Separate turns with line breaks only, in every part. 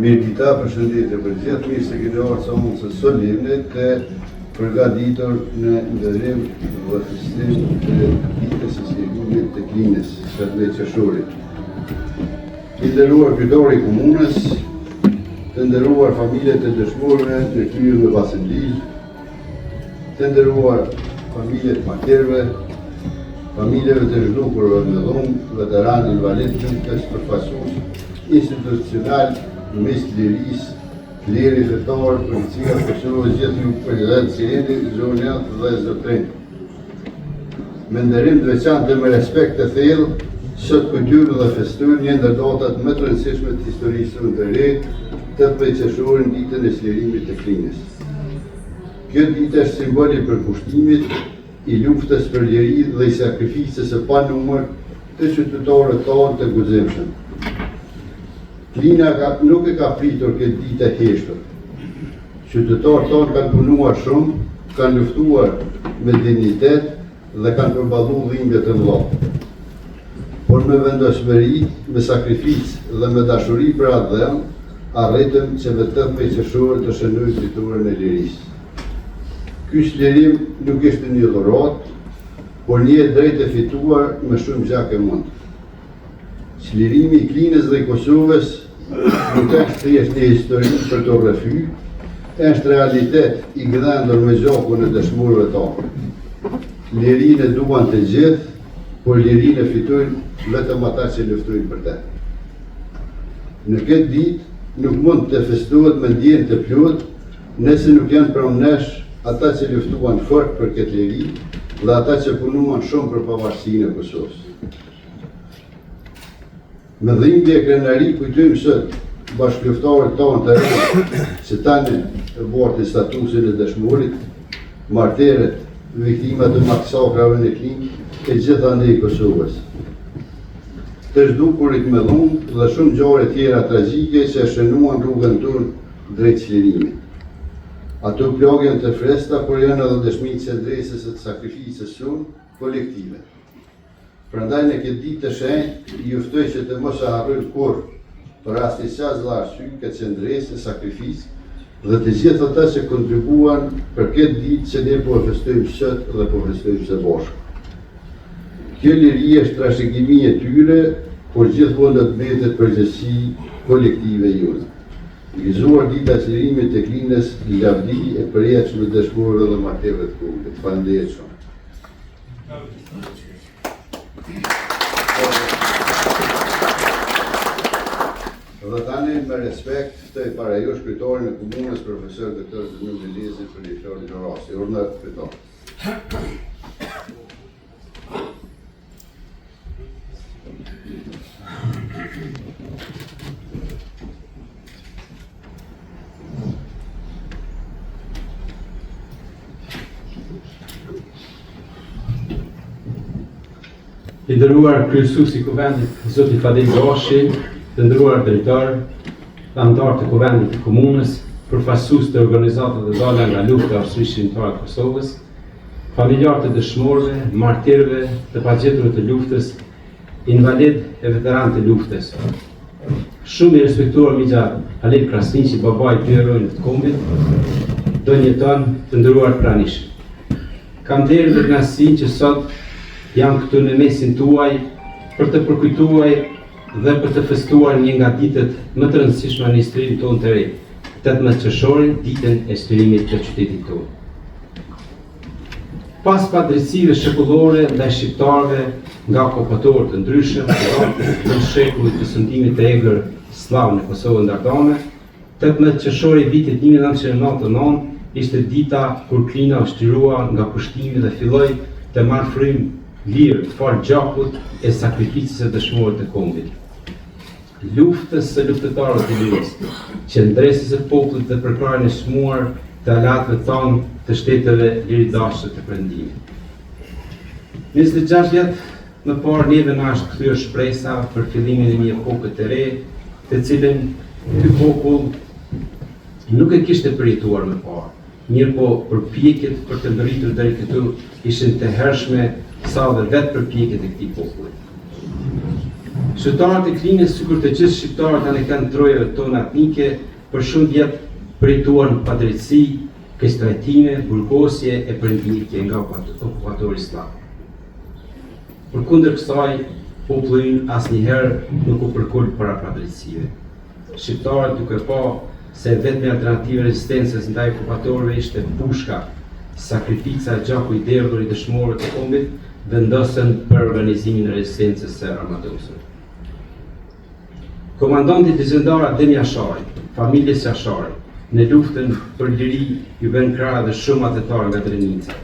Mirë dita, përshëndetje për gjithë, mirë se keni ardhur sa mund të solemne të përgatitur në ndërrim dhe festim të ditës së shërbimit të Klinës, 17 qershorit. Të nderuar kryetari i komunës, të nderuar familjet e dëshmorëve në kryer dhe Basendil, të nderuar familjet materëve, familjeve të zhdukurve në dhunë, veteranë invalidë, të përfaqësues institucional mes lirisë, kleri fetar, policia, Kosovës, gjithë ju president Sireni, zonjat dhe zotrin. Me nderim të veçantë dhe me respekt të thellë, sot kujtyrë dhe festojmë një ndër datat më të rëndësishme të historisë tonë të re, 18 qershorin, ditën e çlirimit të Klinës. Kjo ditë është simbol i përkushtimit, i luftës për liri dhe i sakrificës së panumër të qytetarëve tanë të guximshëm. Klina nuk e ka pritur këtë ditë e heshtur. Qytetarët tanë kanë punuar shumë, kanë luftuar me dignitet dhe kanë përballuar dhimbje të mëdha. Por me vendosmëri, me sakrificë dhe me dashuri për atë dhem, arritëm që vetëm me qershor të shënojë fituren e lirisë. Ky çlirim nuk ishte një dhuratë, por një drejtë e fituar me shumë gjak e mund. Çlirimi i Klinës dhe i Kosovës nuk është thjesht një histori për të rrëfy, është realitet i gdhendur me gjakun e dëshmorëve tanë. Lirinë e duan të gjithë, por lirinë e fitojnë vetëm ata që luftojnë për të. Në këtë ditë nuk mund të festohet me ndjenjë të plotë, nëse nuk janë pranë nesh ata që luftuan fort për këtë liri dhe ata që punuan shumë për pavarësinë e Kosovës. Me dhimbje e krenari kujtojmë sot bashkëluftarët tanë të re që tani e bortin statusin e dëshmorit, marteret, viktimat e maksakrave në Klinë e gjithandej Kosovës. Të zhdukurit me dhunë dhe shumë ngjarje tjera tragjike që shënuan rrugën tonë drejt çlirimit. Ato plagën të freskëta, por janë edhe dëshmi qendresës së sakrificës sonë kolektive. Prandaj në këtë ditë të shenjtë, ju ftoj që të mos e harrojnë kurrë për asnjë dhe arsye këtë qendresë, sakrificë dhe të gjithë ata që kontribuan për këtë ditë që ne po e festojmë sot dhe po festojmë së bashku. Kjo liri është trashëgimi e tyre, por gjithmonë do të mbetet përgjegjësi kolektive jonë. Gëzuar dita e çlirimit të Klinës, lavdi e përjetshme dëshmorëve dhe martëve të komunit. Faleminderit shumë. Dhe tani me respekt ftoj para jush kryetarin e komunës, profesor doktor Zënur Lezi për një fjalë në rasti. Urdhër kryetar.
I nderuar kryesues I Kuvendit, zoti Fadil Gashi, të nderuar drejtor, anëtar të Kuvendit të Komunës, përfaqësues të organizatave të dala nga lufta shqiptare e Kosovës, familjarë të dëshmorëve, martirëve, të pagjeturve të luftës, invalid e veteranë të luftës. Shumë I respektuar Migja Halil Krasniqi, babai I dy herojve të kombit, do njëton të nderuar pranish. Kam derë dhe kënaqësinë që sot jam këtu në mesin tuaj për të përkujtuar dhe për të festuar një nga ditët më të rëndësishme në historinë tonë të re, 18 qershorin, ditën e shtërimit të qytetit tonë. Pas padrejtësive shekullore ndaj shqiptarëve nga okupatorë të ndryshëm, në shekullit të sundimit të egër slav në Kosovën ndërtame, 18 qershori vitit 1999 ishte dita kur Klina u shtyrua nga pushtimi dhe filloi të marrë frymë lirë të falë gjakut e sakrificës e dëshmorët të kombit. Luftës së luftëtarëve të lirisë, qendresës së popullit dhe përkrahjen e çmuar të alatëve tanë të shteteve liridashëse të perëndimit. 26 vjet më parë neve na është kthyer shpresa për fillimin e një epoke të re, të cilën ky popull nuk e kishte përjetuar më parë. Mirë po përpjekjet për të mbërritur deri këtu ishin të hershme sa dhe vetë përpjekjet e këtij populli. Shqiptarët e Klinës, sikur të gjithë shqiptarët tani kanë trojave tona etnike, për shumë vjet përjetuan padrejtësi, keqtrajtime, burgosje e perëndimje nga okupatori slav. Përkundër kësaj, populli ynë asnjëherë nuk u përkul para padrejtësive. Shqiptarët duke pa se vetme alternativë rezistencës ndaj okupatorëve ishte pushka, sakrifica e gjaku I derdhur I dëshmorëve të kombit, vendosën për organizimin e rezistencës së armatosur. Komandanti legjendar Adem Jashari, familjes Jashari, në luftën për liri ju bën krah dhe shumë atetarë nga Drenica,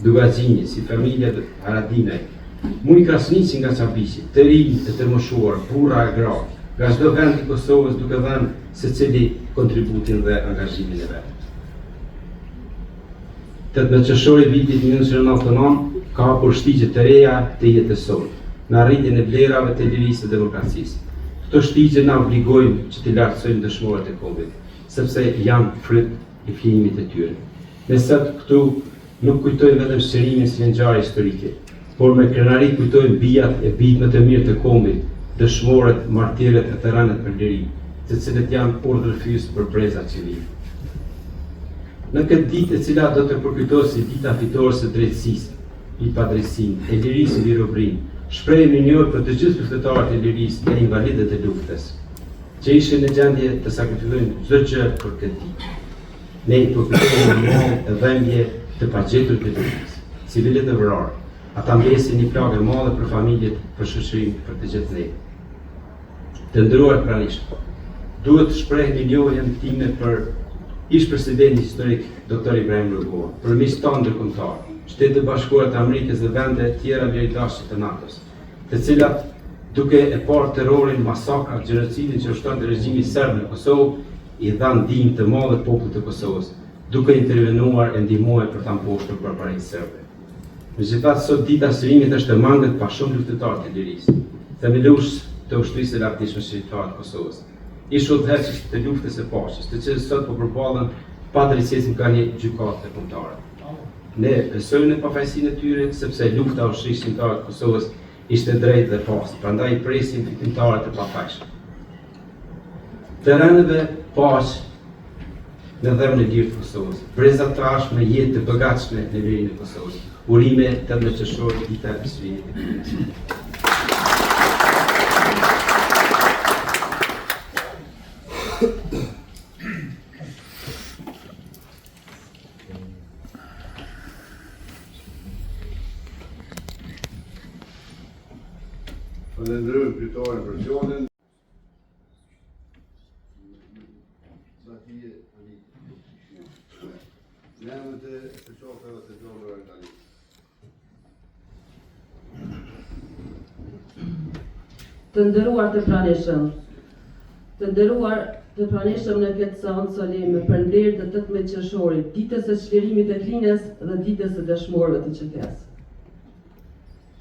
Dugaxhinji, si familja Haradinaj, Muj Krasniqi nga Çabiqi, të rinj e të moshuar, burra e gra, nga çdo vend I Kosovës duke dhënë secili kontributin dhe angazhimin e vet. 18 qershori vitit 1999 ka hapur shtigje të reja të jetës sonë, në arritjen e vlerave të lirisë dhe demokracisë. Këto shtigje na obligojnë që të lartësojmë dëshmorët e kombit, sepse janë fryt I flimit të tyre. Ne sot këtu nuk kujtojmë vetëm shërimin si një ngjarje historike, por me krenari kujtojmë bijat e bijt më të mirë të kombit, dëshmorët, martirët e veteranët për liri, të cilët janë urdhërfyes për breza civile. Në këtë ditë e cila do të përkujtohet si dita fitore e drejtësisë, I padrejtësinë, e lirisë I lirobrinë, shprehim mirënjohje për të gjithë luftëtarët e lirisë dhe invalidët e luftës, që ishin në gjendje të sakrifikojnë çdo gjë për këtë ditë. Ne I përkujtojmë në e dhembje të pagjetur të luftës, civilët e vrarë, ata mbesin një plagë e madhe për familjet, për shoqërinë, për të gjithë ne. Të nderuar pranishë, duhet të shpreh mirënjohjen time për ish presidenti historik Dr. Ibrahim Rugova, për miqtë tanë ndërkombëtar, Shtetet e Bashkuara të Amerikës dhe vende tjera liridashëse të NATO-s, të cilat duke e parë terrorin, masakrat, gjenocidin që ushtonte regjimi serb në Kosovë, I dhanë ndihmë të madhe popullit të Kosovës, duke intervenuar e ndihmuar për ta mposhtur barbarinë serbe. Megjithatë, sot dita e shtërimit është e mangët pa shumë luftëtarë të lirisë, themelues të ushtrisë së lartësishme shqiptare të Kosovës. Ish udhëheqës të luftës së paqes, të cilët sot po përballen padrejtësisë nga një gjykatë kombëtare. Ne besojmë në pafajësinë e tyre, sepse lufta e ushtrisë shqiptare të Kosovës ishte drejtë dhe pastër, prandaj I presim fitimtarët e pafajshëm. Të rënëve paqë në dhemën e lirë të Kosovës, breza trashme, jetë të begatshme në lirinë e Kosovës. Urime 18 qershor, dita e shtërimit të Klinës.
Falenderoj kryetarin për fjalën.
Të nderuar të pranishëm, në këtë seancë soleme për nder të 18 qershorit, ditës së çlirimit të Klinës dhe ditës së dëshmorëve të QK-s.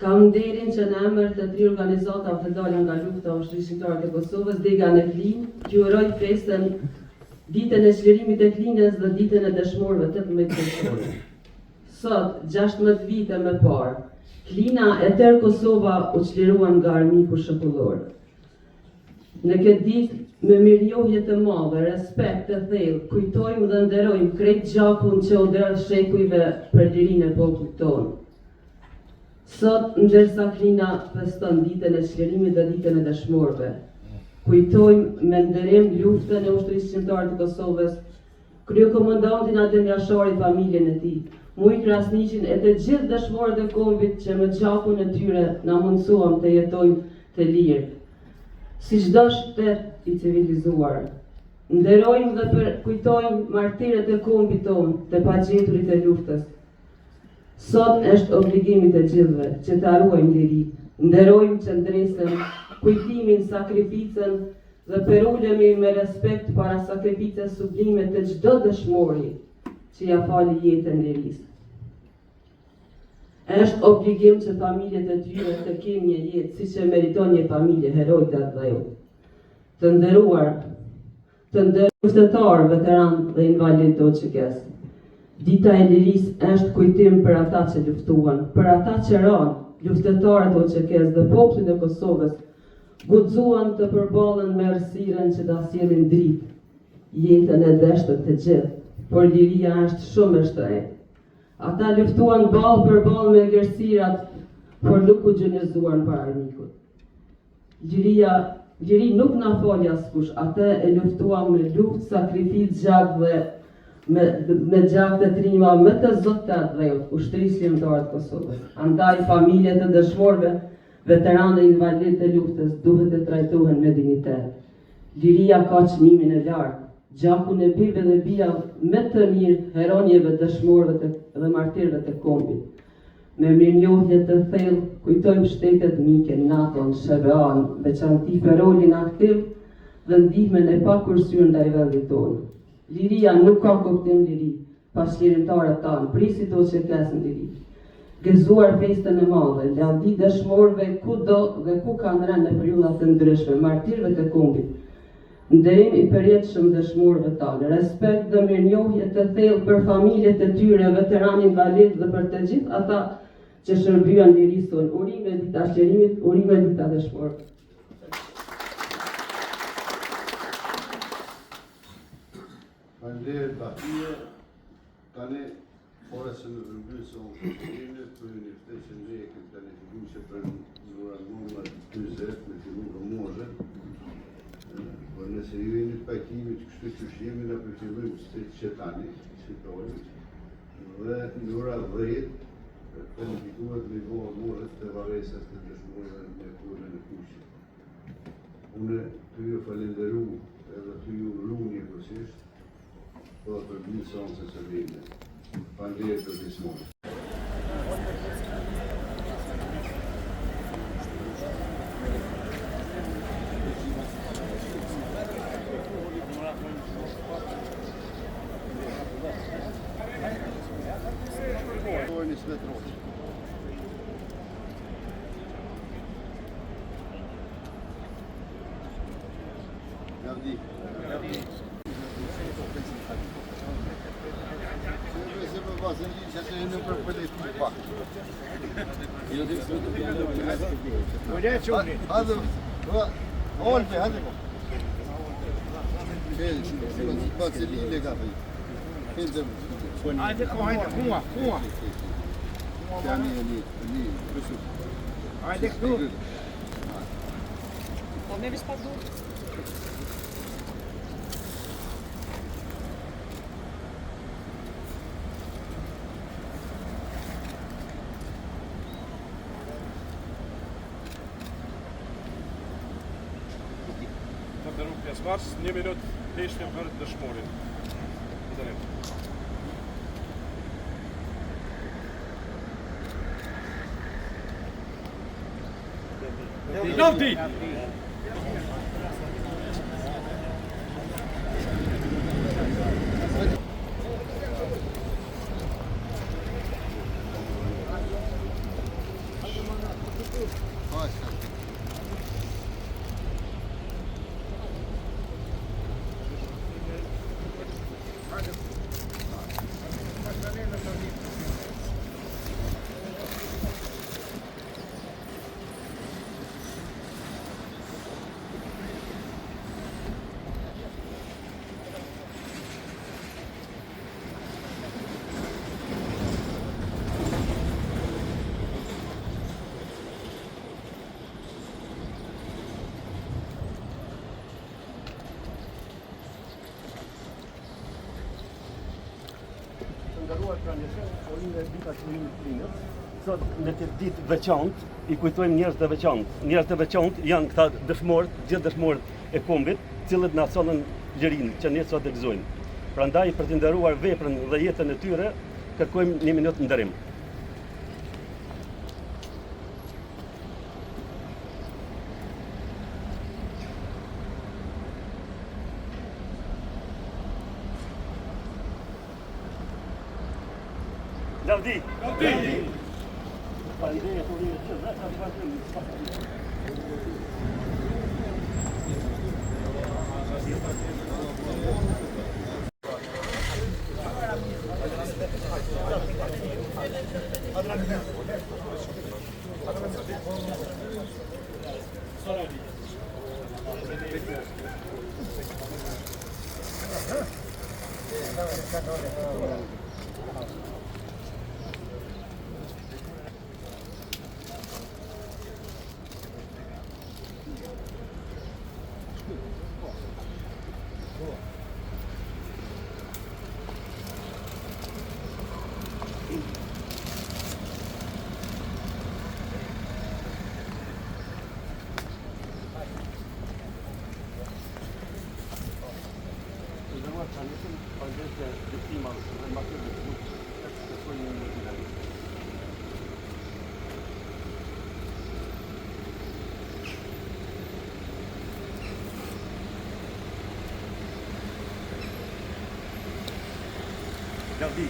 Kam nderin që në emër të 3 organizatave të dalë nga lufta ushtrishtare e Kosovës, Dega në Klinë, ju uroj festën ditën e çlirimit të Klinës dhe ditën e dëshmorëve 18 qershor. Sot, 16 vite më parë, Klina e tërë Kosova u çliruan nga armiku shekullor. Në këtë ditë, me mirënjohje të madhe, respekt të thellë, kujtojmë dhe nderojmë krejt gjakun që u derdh shekujve për lirinë e popullit tonë. Sot, ndërsa Klina feston ditën e çlirimit dhe ditën e dëshmorëve, kujtojmë me nderim luftën e ushtrisë shqiptare të Kosovës, kryekomandantin Adem Jashari, familjen e tij, Mujk Krasniqin e të gjithë dëshmorët e kombit që me gjakun e tyre na mundsuam të jetojmë të lirë, si çdo shtet i civilizuar. Nderojmë dhe kujtojmë martirët e kombit tonë, të pagjeturit e luftës. Sot është obligimi të gjithëve që të ruajmë lirinë, nderojmë qëndresën, kujtimin, sakrificën dhe përulemi me respekt para sakrificës sublime të çdo dëshmori që ja fali jetën lirisë. Është obligim që familjet e tyre të kenë një jetë siç e meriton një familje heroj të atë. Të nderuar luftëtar, veteran dhe invalid të OÇK-s. Dita e lirisë është kujtim për ata që luftuan, për ata që ranë, luftëtarët e OÇK-s dhe popullin e Kosovës, guxuan të përballen me errësirën që ta sjellin dritë, jetën e deshtën të gjithë, por liria është shumë e shtrenjtë. Ata luftuan ballë për ballë me gërsirat, por nuk u gjënjëzuan para armikut. Liri nuk na fali askush, atë e luftuam me luftë, sakrificë, gjak dhe me gjak të trinjua më të zotë të atdhejot, ushtrisë shqiptare të Kosovës. Andaj familjet të dëshmorëve, veteranë invalid të luftës duhet të trajtohen me dignitet. Liria ka çmimin e lartë, gjakun e birve dhe bija me të mirë heronjeve, dëshmorëve dhe martirëve të kombit. Me mirënjohje të thellë kujtojmë shtetet mike, NATO-n, SBA-n, veçanti për rolin aktiv dhe ndihmën e pakursyer ndaj vendit tonë. Liria nuk ka kuptim liri, pas lirimtarët tanë, prisit OÇK-s në liri. Gëzuar festën e madhe, landi dëshmorëve kudo dhe ku kanë rënë në periudha të ndryshme, martirëve të kombit. Nderim i përjetshëm dëshmorëve tanë, respekt dhe mirënjohje të thellë për familjet e tyre, veteranë invalid dhe për të gjithë ata që shërbyen lirisë tonë. Urime dita çlirimit, urime dita dëshmorëve.
Faleminderit Batie. Tani ora se në vëmbysë o shërimet, për një ftesë në lekë të planifikuse për zura numër 20 me fillu në mozhe. Por nëse ju jeni të pajtimit kështu qyshimin, në përfillojmë së që tani, si tojmë, dhe në ora 10, planifikuat me vohë mozhet të varesës të dëshmorëve me kurën e kushit. Unë të ju falenderu edhe të ju ru njëkohësisht, po për një seancë së vime. Faleminderit për pjesëmarrjen.
هذا اول في هذا بس اللي قافل عندك قوة يعني اللي بشوف عندك دور طب نبي سبات دور
Mars, 1 minut peshme për dëshmorin. Navdi!
nderuar pranishë, Orina e dita Shërimit të Klinës, sot në këtë ditë veçantë i kujtojmë njerëz të veçantë. Njerëz të veçantë janë këta dëshmorët, gjithë dëshmorët e kombit, cilët na solën lirinë që ne sot e gëzojmë. Prandaj për të nderuar veprën dhe jetën e tyre, kërkojmë 1 minutë nderim. Lavdi! Lavdi! Faleminderit Orinë që vetë atë vazhdojmë. Lavdi!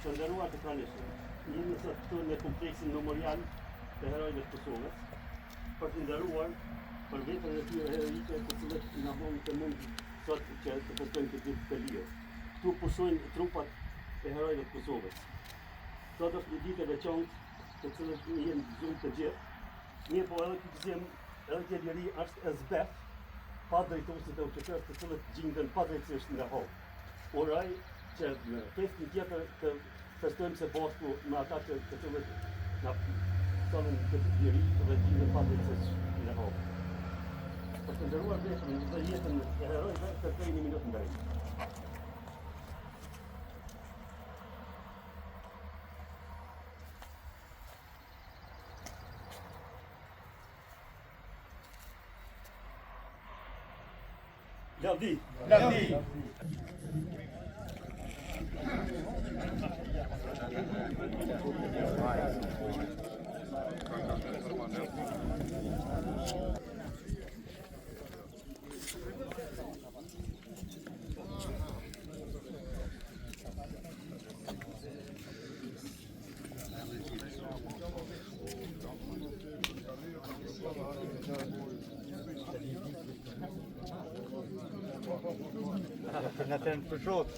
Të nderuar të pranishë, jemi sot këtu në kompleksin memorial të herojve të Kosovës, për të nderuar për veprën e tyre heroike të cilët na bën të mund sot që të festojmë këtë ditë të lirë. Këtu pusojnë trupat e herojve të Kosovës. Sot është një ditë e veçantë të cilët jenë gëzuar të gjithë. Mirë po edhe këtë gëzim, edhe kjo liri është e zbeth pa drejtuesit e UÇK-s të cilët gjingen padrejtësisht nga hall. Uroj që në festin tjetër të festojmë së bashku me ata të cilët na solën këtë liri dhe gjingen padrejtësisht nga hall. Për të nderuar veprën dhe jetën e herojve, kërkoj 1 minutë nderim. Lavdi! Lavdi!
Në të në përshot.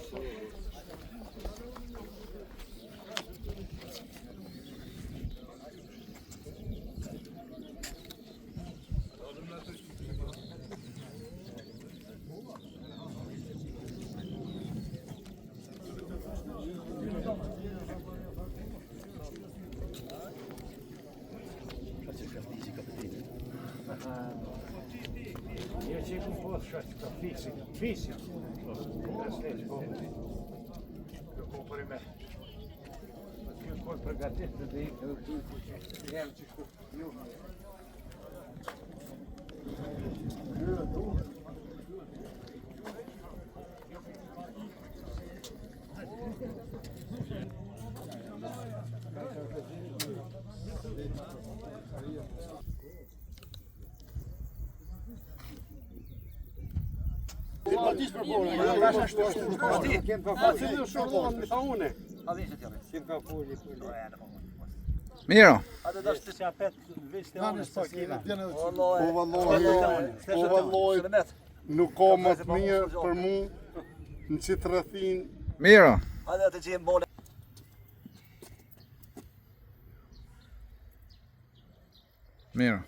Io ci composto fisico, fisico. Eu comprei me. Eu comprei gatete de eu
partish për punë.
Kem ka
A cili shurllon më tha unë.
Kem ka folje.
Miro.
Atë dash të çapet veç të onës pa kina.
Vallahi, nuk ka më të mirë për mua në qitë rrethin.
Miro.
Atë të gjem bole.
Miro.